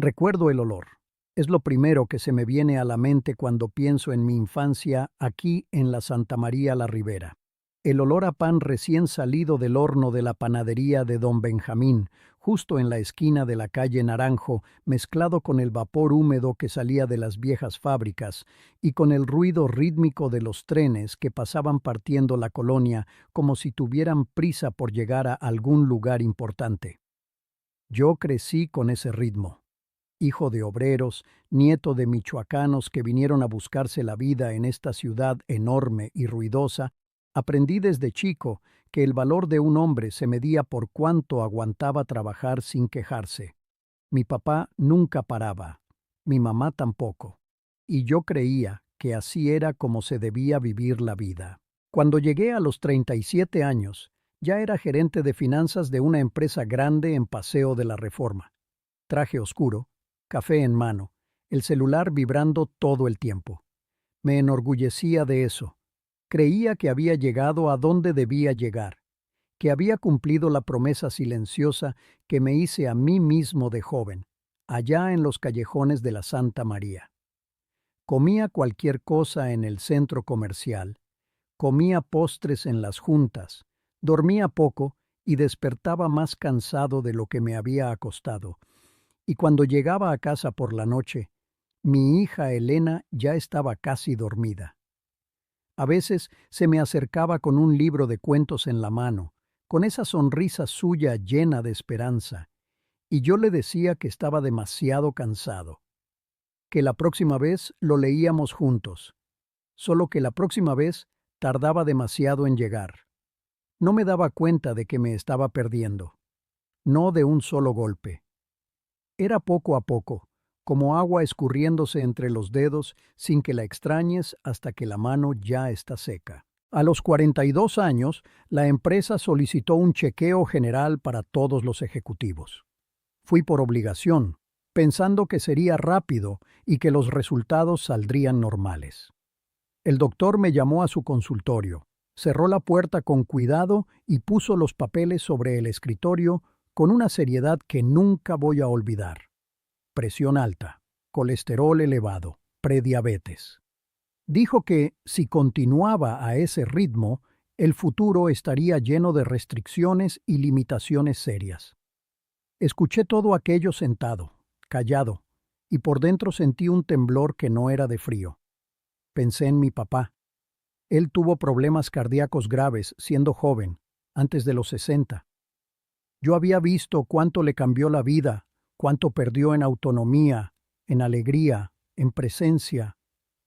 Recuerdo el olor. Es lo primero que se me viene a la mente cuando pienso en mi infancia aquí en la Santa María la Ribera. El olor a pan recién salido del horno de la panadería de don Benjamín, justo en la esquina de la calle Naranjo, mezclado con el vapor húmedo que salía de las viejas fábricas y con el ruido rítmico de los trenes que pasaban partiendo la colonia como si tuvieran prisa por llegar a algún lugar importante. Yo crecí con ese ritmo. Hijo de obreros, nieto de michoacanos que vinieron a buscarse la vida en esta ciudad enorme y ruidosa, aprendí desde chico que el valor de un hombre se medía por cuánto aguantaba trabajar sin quejarse. Mi papá nunca paraba, mi mamá tampoco, y yo creía que así era como se debía vivir la vida. Cuando llegué a los 37 años, ya era gerente de finanzas de una empresa grande en Paseo de la Reforma. Traje oscuro, café en mano, el celular vibrando todo el tiempo. Me enorgullecía de eso. Creía que había llegado a donde debía llegar, que había cumplido la promesa silenciosa que me hice a mí mismo de joven, allá en los callejones de la Santa María. Comía cualquier cosa en el centro comercial, comía postres en las juntas, dormía poco y despertaba más cansado de lo que me había acostado. Y cuando llegaba a casa por la noche, mi hija Elena ya estaba casi dormida. A veces se me acercaba con un libro de cuentos en la mano, con esa sonrisa suya llena de esperanza, y yo le decía que estaba demasiado cansado, que la próxima vez lo leíamos juntos, solo que la próxima vez tardaba demasiado en llegar. No me daba cuenta de que me estaba perdiendo, no de un solo golpe. Era poco a poco, como agua escurriéndose entre los dedos sin que la extrañes hasta que la mano ya está seca. A los 42 años, la empresa solicitó un chequeo general para todos los ejecutivos. Fui por obligación, pensando que sería rápido y que los resultados saldrían normales. El doctor me llamó a su consultorio, cerró la puerta con cuidado y puso los papeles sobre el escritorio con una seriedad que nunca voy a olvidar. Presión alta, colesterol elevado, prediabetes. Dijo que, si continuaba a ese ritmo, el futuro estaría lleno de restricciones y limitaciones serias. Escuché todo aquello sentado, callado, y por dentro sentí un temblor que no era de frío. Pensé en mi papá. Él tuvo problemas cardíacos graves siendo joven, antes de los 60. Yo había visto cuánto le cambió la vida, cuánto perdió en autonomía, en alegría, en presencia,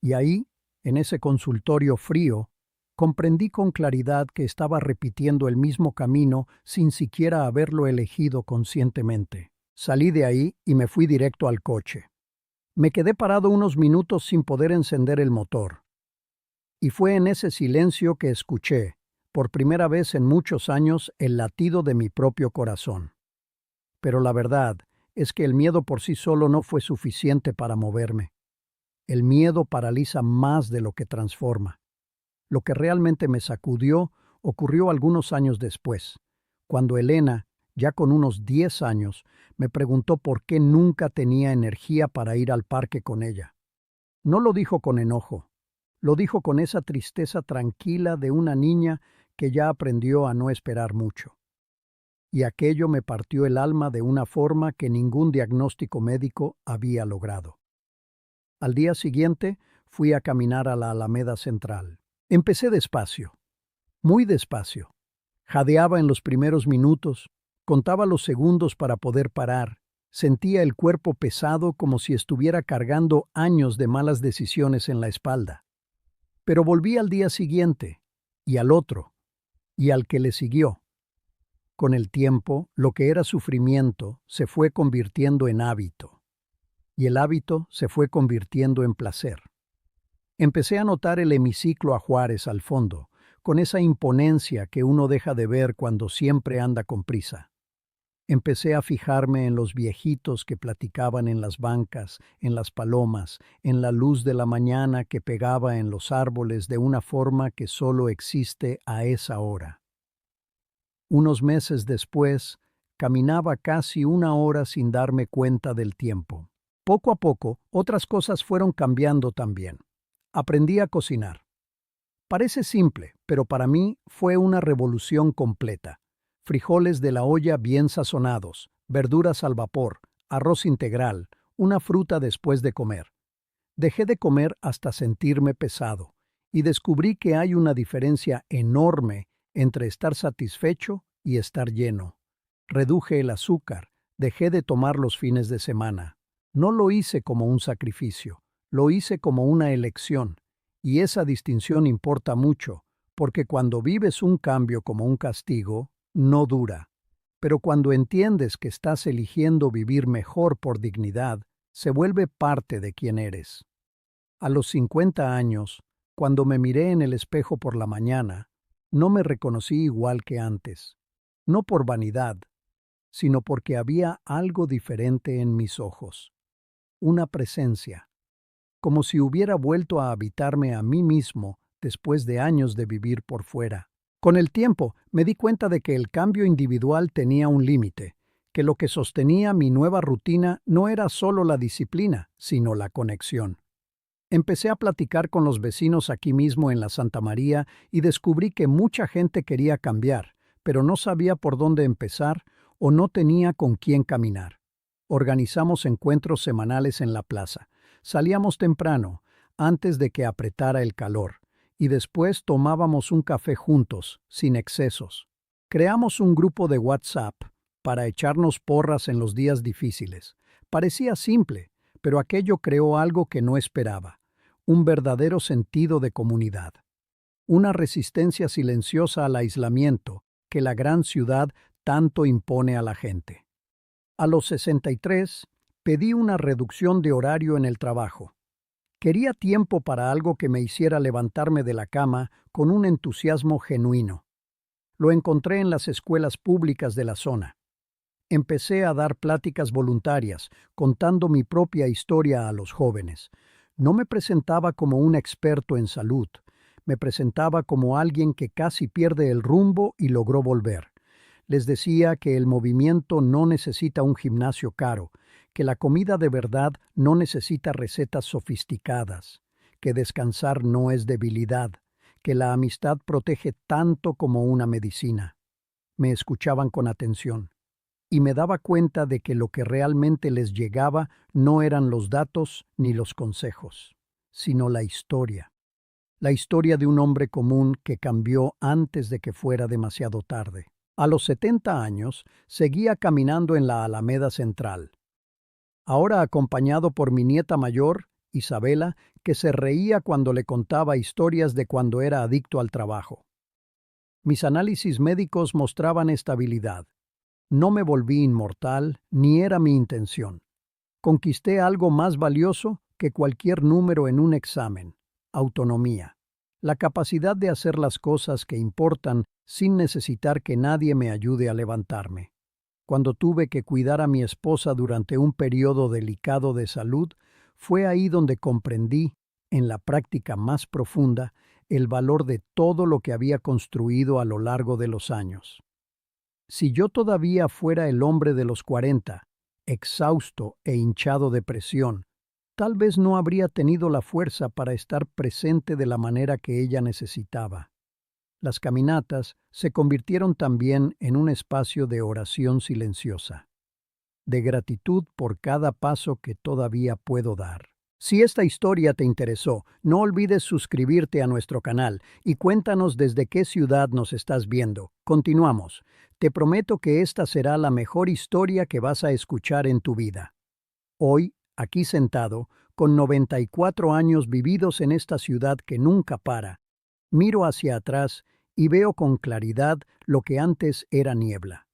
y ahí, en ese consultorio frío, comprendí con claridad que estaba repitiendo el mismo camino sin siquiera haberlo elegido conscientemente. Salí de ahí y me fui directo al coche. Me quedé parado unos minutos sin poder encender el motor. Y fue en ese silencio que escuché, por primera vez en muchos años, el latido de mi propio corazón. Pero la verdad es que el miedo por sí solo no fue suficiente para moverme. El miedo paraliza más de lo que transforma. Lo que realmente me sacudió ocurrió algunos años después, cuando Elena, ya con unos 10 años, me preguntó por qué nunca tenía energía para ir al parque con ella. No lo dijo con enojo, lo dijo con esa tristeza tranquila de una niña que ya aprendió a no esperar mucho. Y aquello me partió el alma de una forma que ningún diagnóstico médico había logrado. Al día siguiente fui a caminar a la Alameda Central. Empecé despacio, muy despacio. Jadeaba en los primeros minutos, contaba los segundos para poder parar. Sentía el cuerpo pesado como si estuviera cargando años de malas decisiones en la espalda. Pero volví al día siguiente, y al otro, y al que le siguió. Con el tiempo, lo que era sufrimiento se fue convirtiendo en hábito, y el hábito se fue convirtiendo en placer. Empecé a notar el hemiciclo a Juárez al fondo, con esa imponencia que uno deja de ver cuando siempre anda con prisa. Empecé a fijarme en los viejitos que platicaban en las bancas, en las palomas, en la luz de la mañana que pegaba en los árboles de una forma que solo existe a esa hora. Unos meses después, Caminaba casi 1 hora sin darme cuenta del tiempo. Poco a poco, otras cosas fueron cambiando también. Aprendí a cocinar. Parece simple, pero para mí fue una revolución completa. Frijoles de la olla bien sazonados, verduras al vapor, arroz integral, una fruta después de comer. Dejé de comer hasta sentirme pesado y descubrí que hay una diferencia enorme entre estar satisfecho y estar lleno. Reduje el azúcar, dejé de tomar los fines de semana. No lo hice como un sacrificio, lo hice como una elección. Y esa distinción importa mucho, porque cuando vives un cambio como un castigo, no dura. Pero cuando entiendes que estás eligiendo vivir mejor por dignidad, se vuelve parte de quien eres. A los 50 años, cuando me miré en el espejo por la mañana, no me reconocí igual que antes. No por vanidad, sino porque había algo diferente en mis ojos. Una presencia, como si hubiera vuelto a habitarme a mí mismo después de años de vivir por fuera. Con el tiempo me di cuenta de que el cambio individual tenía un límite, que lo que sostenía mi nueva rutina no era solo la disciplina, sino la conexión. Empecé a platicar con los vecinos aquí mismo en la Santa María y descubrí que mucha gente quería cambiar, pero no sabía por dónde empezar o no tenía con quién caminar. Organizamos encuentros semanales en la plaza. Salíamos temprano, antes de que apretara el calor, y después tomábamos un café juntos, sin excesos. Creamos un grupo de WhatsApp para echarnos porras en los días difíciles. Parecía simple, pero aquello creó algo que no esperaba, un verdadero sentido de comunidad. Una resistencia silenciosa al aislamiento que la gran ciudad tanto impone a la gente. A los 63, pedí una reducción de horario en el trabajo. Quería tiempo para algo que me hiciera levantarme de la cama con un entusiasmo genuino. Lo encontré en las escuelas públicas de la zona. Empecé a dar pláticas voluntarias, contando mi propia historia a los jóvenes. No me presentaba como un experto en salud, me presentaba como alguien que casi pierde el rumbo y logró volver. Les decía que el movimiento no necesita un gimnasio caro, que la comida de verdad no necesita recetas sofisticadas, que descansar no es debilidad, que la amistad protege tanto como una medicina. Me escuchaban con atención, y me daba cuenta de que lo que realmente les llegaba no eran los datos ni los consejos, sino la historia. La historia de un hombre común que cambió antes de que fuera demasiado tarde. A los 70 años, seguía caminando en la Alameda Central. Ahora acompañado por mi nieta mayor, Isabela, que se reía cuando le contaba historias de cuando era adicto al trabajo. Mis análisis médicos mostraban estabilidad. No me volví inmortal, ni era mi intención. Conquisté algo más valioso que cualquier número en un examen: autonomía. La capacidad de hacer las cosas que importan sin necesitar que nadie me ayude a levantarme. Cuando tuve que cuidar a mi esposa durante un periodo delicado de salud, fue ahí donde comprendí, en la práctica más profunda, el valor de todo lo que había construido a lo largo de los años. Si yo todavía fuera el hombre de los 40, exhausto e hinchado de presión, tal vez no habría tenido la fuerza para estar presente de la manera que ella necesitaba. Las caminatas se convirtieron también en un espacio de oración silenciosa, de gratitud por cada paso que todavía puedo dar. Si esta historia te interesó, no olvides suscribirte a nuestro canal y cuéntanos desde qué ciudad nos estás viendo. Continuamos. Te prometo que esta será la mejor historia que vas a escuchar en tu vida. Hoy, aquí sentado, con 94 años vividos en esta ciudad que nunca para, miro hacia atrás y veo con claridad lo que antes era niebla.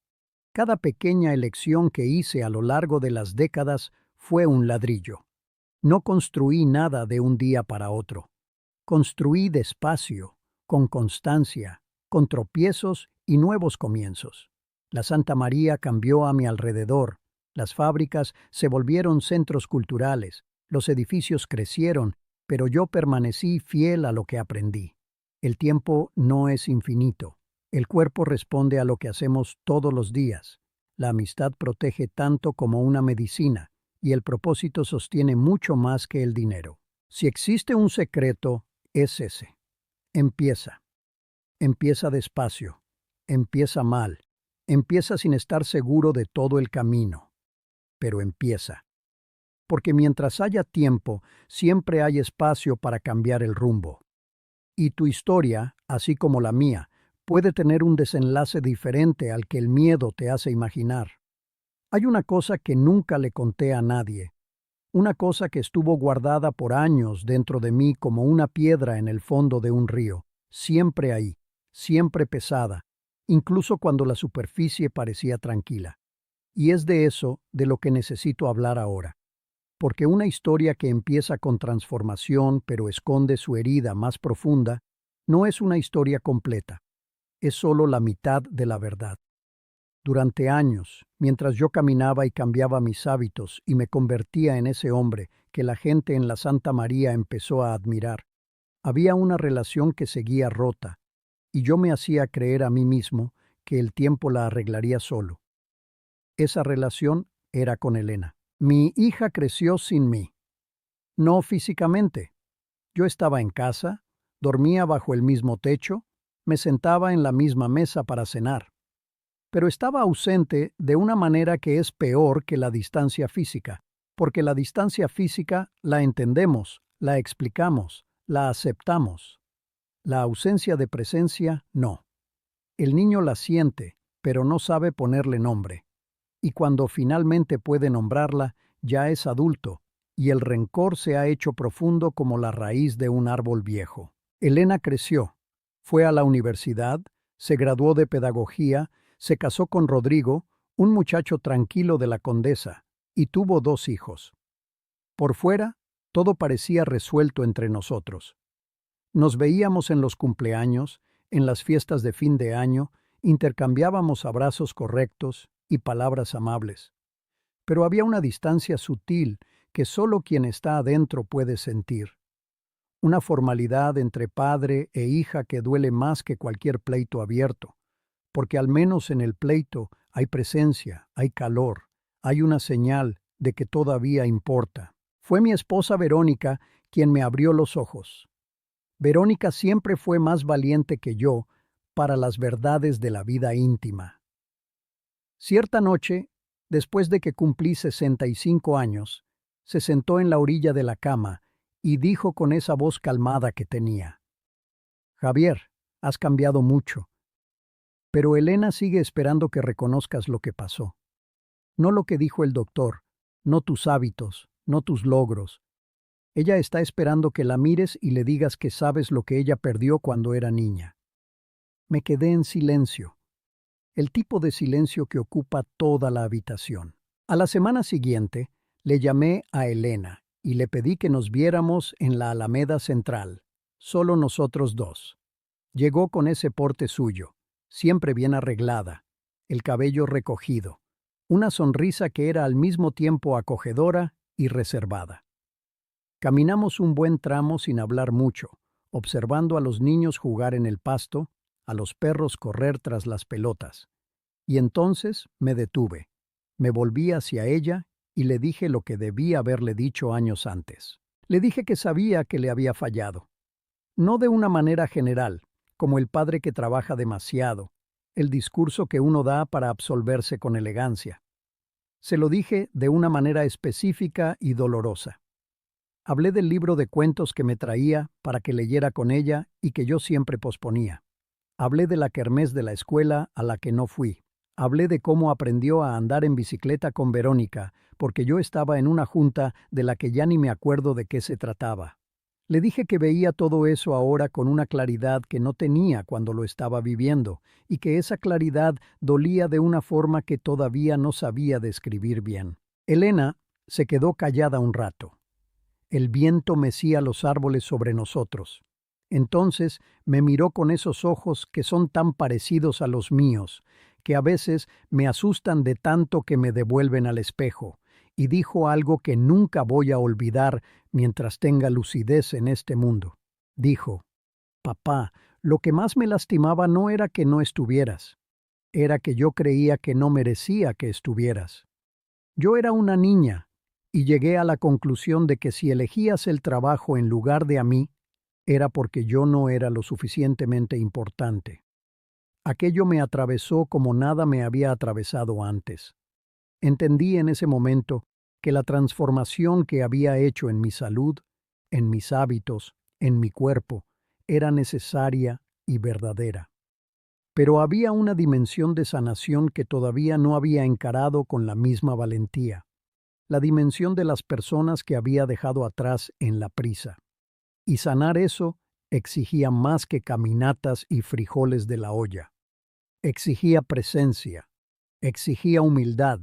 Cada pequeña elección que hice a lo largo de las décadas fue un ladrillo. No construí nada de un día para otro. Construí despacio, con constancia, con tropiezos y nuevos comienzos. La Santa María cambió a mi alrededor. Las fábricas se volvieron centros culturales, los edificios crecieron, pero yo permanecí fiel a lo que aprendí. El tiempo no es infinito. El cuerpo responde a lo que hacemos todos los días. La amistad protege tanto como una medicina, y el propósito sostiene mucho más que el dinero. Si existe un secreto, es ese. Empieza. Empieza despacio. Empieza mal. Empieza sin estar seguro de todo el camino. Pero empieza. Porque mientras haya tiempo, siempre hay espacio para cambiar el rumbo. Y tu historia, así como la mía, puede tener un desenlace diferente al que el miedo te hace imaginar. Hay una cosa que nunca le conté a nadie, una cosa que estuvo guardada por años dentro de mí como una piedra en el fondo de un río, siempre ahí, siempre pesada, incluso cuando la superficie parecía tranquila. Y es de eso de lo que necesito hablar ahora. Porque una historia que empieza con transformación pero esconde su herida más profunda, no es una historia completa, es solo la mitad de la verdad. Durante años, mientras yo caminaba y cambiaba mis hábitos y me convertía en ese hombre que la gente en la Santa María empezó a admirar, había una relación que seguía rota, y yo me hacía creer a mí mismo que el tiempo la arreglaría solo. Esa relación era con Elena. Mi hija creció sin mí. No físicamente. Yo estaba en casa, dormía bajo el mismo techo, me sentaba en la misma mesa para cenar. Pero estaba ausente de una manera que es peor que la distancia física, porque la distancia física la entendemos, la explicamos, la aceptamos. La ausencia de presencia, no. El niño la siente, pero no sabe ponerle nombre. Y cuando finalmente puede nombrarla, ya es adulto, y el rencor se ha hecho profundo como la raíz de un árbol viejo. Elena creció, fue a la universidad, se graduó de pedagogía, se casó con Rodrigo, un muchacho tranquilo de la Condesa, y tuvo 2 hijos. Por fuera, todo parecía resuelto entre nosotros. Nos veíamos en los cumpleaños, en las fiestas de fin de año, intercambiábamos abrazos correctos y palabras amables. Pero había una distancia sutil que solo quien está adentro puede sentir. Una formalidad entre padre e hija que duele más que cualquier pleito abierto, porque al menos en el pleito hay presencia, hay calor, hay una señal de que todavía importa. Fue mi esposa Verónica quien me abrió los ojos. Verónica siempre fue más valiente que yo para las verdades de la vida íntima. Cierta noche, después de que cumplí 65 años, se sentó en la orilla de la cama y dijo con esa voz calmada que tenía: Javier, has cambiado mucho, pero Elena sigue esperando que reconozcas lo que pasó. No lo que dijo el doctor, no tus hábitos, no tus logros. Ella está esperando que la mires y le digas que sabes lo que ella perdió cuando era niña. Me quedé en silencio, el tipo de silencio que ocupa toda la habitación. A la semana siguiente, le llamé a Elena y le pedí que nos viéramos en la Alameda Central, solo nosotros 2. Llegó con ese porte suyo, siempre bien arreglada, el cabello recogido, una sonrisa que era al mismo tiempo acogedora y reservada. Caminamos un buen tramo sin hablar mucho, observando a los niños jugar en el pasto, a los perros correr tras las pelotas. Y entonces me detuve, me volví hacia ella y le dije lo que debí haberle dicho años antes. Le dije que sabía que le había fallado. No de una manera general, como el padre que trabaja demasiado, el discurso que uno da para absolverse con elegancia. Se lo dije de una manera específica y dolorosa. Hablé del libro de cuentos que me traía para que leyera con ella y que yo siempre posponía. Hablé de la kermés de la escuela a la que no fui. Hablé de cómo aprendió a andar en bicicleta con Verónica, porque yo estaba en una junta de la que ya ni me acuerdo de qué se trataba. Le dije que veía todo eso ahora con una claridad que no tenía cuando lo estaba viviendo, y que esa claridad dolía de una forma que todavía no sabía describir bien. Elena se quedó callada un rato. El viento mecía los árboles sobre nosotros. Entonces me miró con esos ojos que son tan parecidos a los míos, que a veces me asustan de tanto que me devuelven al espejo, y dijo algo que nunca voy a olvidar mientras tenga lucidez en este mundo. Dijo: Papá, lo que más me lastimaba no era que no estuvieras. era que yo creía que no merecía que estuvieras. Yo era una niña y llegué a la conclusión de que si elegías el trabajo en lugar de a mí, era porque yo no era lo suficientemente importante. Aquello me atravesó como nada me había atravesado antes. Entendí en ese momento que la transformación que había hecho en mi salud, en mis hábitos, en mi cuerpo, era necesaria y verdadera. Pero había una dimensión de sanación que todavía no había encarado con la misma valentía, la dimensión de las personas que había dejado atrás en la prisa. Y sanar eso exigía más que caminatas y frijoles de la olla. Exigía presencia, exigía humildad,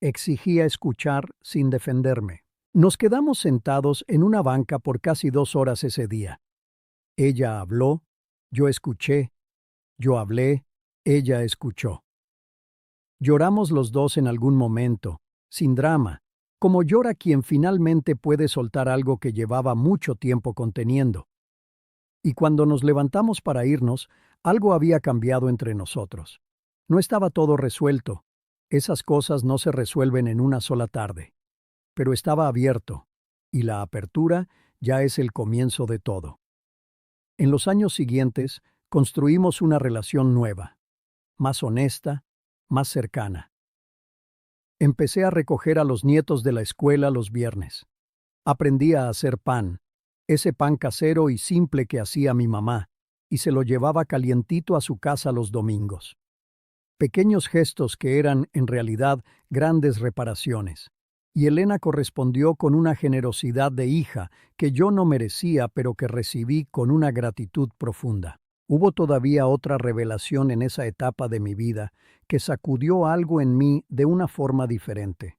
exigía escuchar sin defenderme. Nos quedamos sentados en una banca por casi 2 horas ese día. Ella habló, yo escuché, yo hablé, ella escuchó. Lloramos los dos en algún momento, sin drama, como llora quien finalmente puede soltar algo que llevaba mucho tiempo conteniendo. Y cuando nos levantamos para irnos, algo había cambiado entre nosotros. No estaba todo resuelto. Esas cosas no se resuelven en una sola tarde. Pero estaba abierto, y la apertura ya es el comienzo de todo. En los años siguientes, construimos una relación nueva, más honesta, más cercana. Empecé a recoger a los nietos de la escuela los viernes. Aprendí a hacer pan, ese pan casero y simple que hacía mi mamá, y se lo llevaba calientito a su casa los domingos. Pequeños gestos que eran, en realidad, grandes reparaciones. Y Elena correspondió con una generosidad de hija que yo no merecía, pero que recibí con una gratitud profunda. Hubo todavía otra revelación en esa etapa de mi vida que sacudió algo en mí de una forma diferente.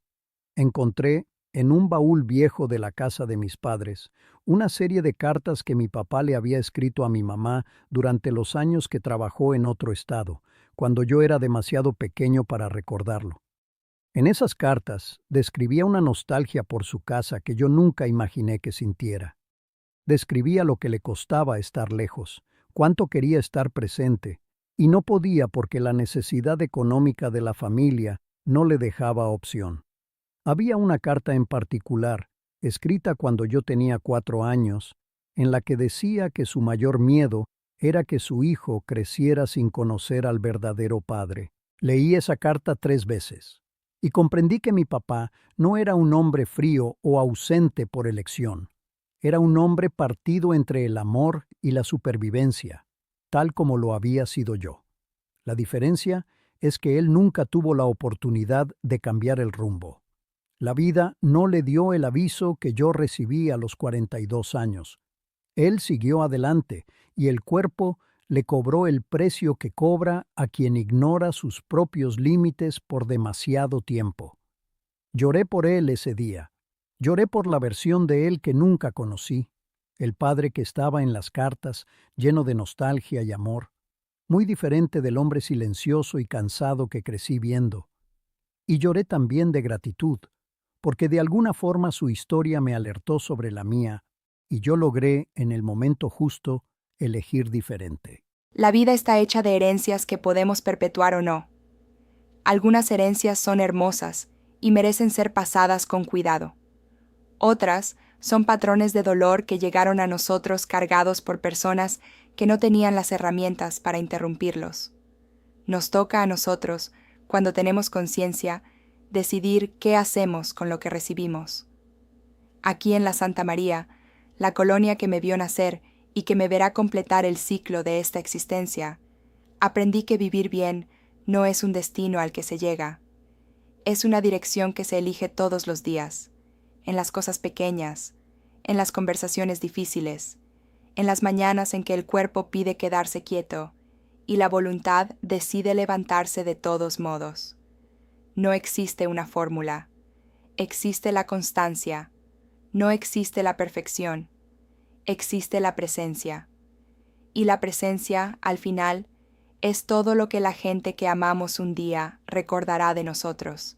Encontré, en un baúl viejo de la casa de mis padres, una serie de cartas que mi papá le había escrito a mi mamá durante los años que trabajó en otro estado, cuando yo era demasiado pequeño para recordarlo. En esas cartas describía una nostalgia por su casa que yo nunca imaginé que sintiera. Describía lo que le costaba estar lejos, cuánto quería estar presente, y no podía porque la necesidad económica de la familia no le dejaba opción. Había una carta en particular, escrita cuando yo tenía 4 años, en la que decía que su mayor miedo era que su hijo creciera sin conocer al verdadero padre. Leí esa carta 3 veces, y comprendí que mi papá no era un hombre frío o ausente por elección. Era un hombre partido entre el amor y la supervivencia, tal como lo había sido yo. La diferencia es que él nunca tuvo la oportunidad de cambiar el rumbo. La vida no le dio el aviso que yo recibí a los 42 años. Él siguió adelante y el cuerpo le cobró el precio que cobra a quien ignora sus propios límites por demasiado tiempo. Lloré por él ese día. Lloré por la versión de él que nunca conocí, el padre que estaba en las cartas, lleno de nostalgia y amor, muy diferente del hombre silencioso y cansado que crecí viendo. Y lloré también de gratitud, porque de alguna forma su historia me alertó sobre la mía, y yo logré, en el momento justo, elegir diferente. La vida está hecha de herencias que podemos perpetuar o no. Algunas herencias son hermosas y merecen ser pasadas con cuidado. Otras son patrones de dolor que llegaron a nosotros cargados por personas que no tenían las herramientas para interrumpirlos. Nos toca a nosotros, cuando tenemos conciencia, decidir qué hacemos con lo que recibimos. Aquí en la Santa María, la colonia que me vio nacer y que me verá completar el ciclo de esta existencia, aprendí que vivir bien no es un destino al que se llega. Es una dirección que se elige todos los días, en las cosas pequeñas, en las conversaciones difíciles, en las mañanas en que el cuerpo pide quedarse quieto y la voluntad decide levantarse de todos modos. No existe una fórmula, existe la constancia, no existe la perfección, existe la presencia. Y la presencia, al final, es todo lo que la gente que amamos un día recordará de nosotros.